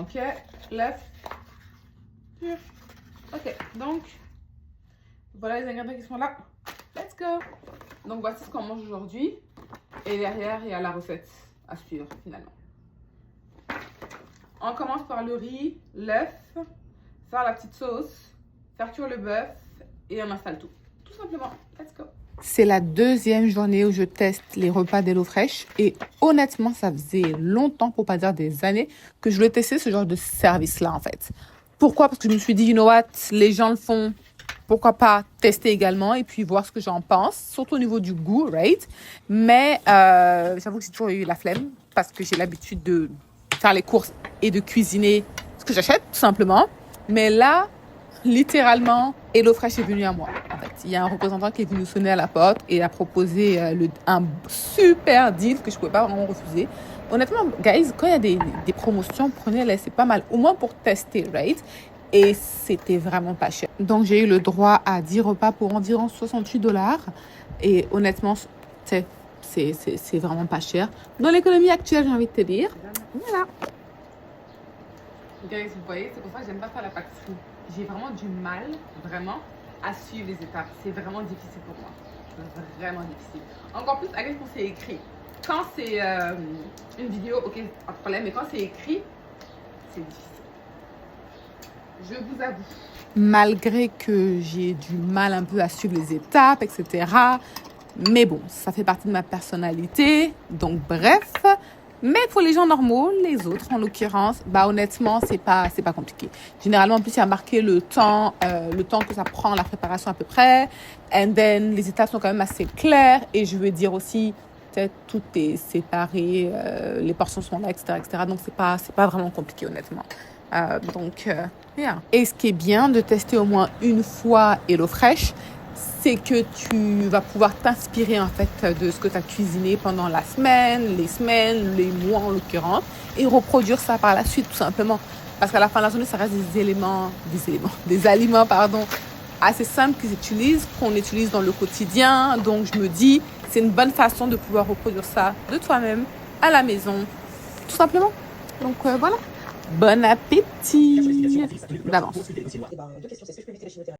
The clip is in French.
entier. L'œuf. Pur. Ok, donc, voilà les ingrédients qui sont là. Let's go! Donc, voici ce qu'on mange aujourd'hui. Et derrière, il y a la recette à suivre, finalement. On commence par le riz, l'œuf, faire la petite sauce, faire cuire le bœuf et on installe tout. Tout simplement. Let's go! C'est la deuxième journée où je teste les repas d'HelloFresh et honnêtement, ça faisait longtemps, pour pas dire des années, que je voulais tester ce genre de service-là en fait. Pourquoi? Parce que je me suis dit, you know what, les gens le font, pourquoi pas tester également et puis voir ce que j'en pense, surtout au niveau du goût, right? Mais j'avoue que j'ai toujours eu la flemme parce que j'ai l'habitude de faire les courses et de cuisiner ce que j'achète, tout simplement. Mais là, littéralement, HelloFresh est venu à moi. En fait, il y a un représentant qui est venu sonner à la porte et a proposé un super deal que je ne pouvais pas vraiment refuser. Honnêtement, guys, quand il y a des promotions, prenez-les, c'est pas mal. Au moins pour tester, right? Et c'était vraiment pas cher. Donc, j'ai eu le droit à 10 repas pour environ $68. Et honnêtement, c'est vraiment pas cher. Dans l'économie actuelle, j'ai envie de te dire. Voilà. Guys, vous voyez, c'est pour ça que j'aime pas faire la pâtisserie. J'ai vraiment du mal, vraiment, à suivre les étapes. C'est vraiment difficile pour moi. Vraiment difficile. Encore plus, à quel point c'est écrit. Quand c'est une vidéo, ok, pas de problème. Mais quand c'est écrit, c'est difficile. Je vous avoue. Malgré que j'ai du mal un peu à suivre les étapes, etc. Mais bon, ça fait partie de ma personnalité. Donc, bref. Mais pour les gens normaux, les autres en l'occurrence, bah honnêtement, c'est pas compliqué. Généralement, en plus, il y a marqué le temps que ça prend la préparation à peu près. And then, les étapes sont quand même assez claires. Et je veux dire aussi, tout est séparé, les portions sont là, etc., etc. Donc, c'est pas vraiment compliqué, honnêtement. Yeah. Et ce qui est bien de tester au moins une fois HelloFresh, c'est que tu vas pouvoir t'inspirer en fait de ce que tu as cuisiné pendant la semaine, les mois en l'occurrence, et reproduire ça par la suite tout simplement. Parce qu'à la fin de la journée, ça reste des aliments assez simples qu'on utilise dans le quotidien. Donc je me dis, c'est une bonne façon de pouvoir reproduire ça de toi-même à la maison, tout simplement. Donc voilà. Bon appétit d'avance.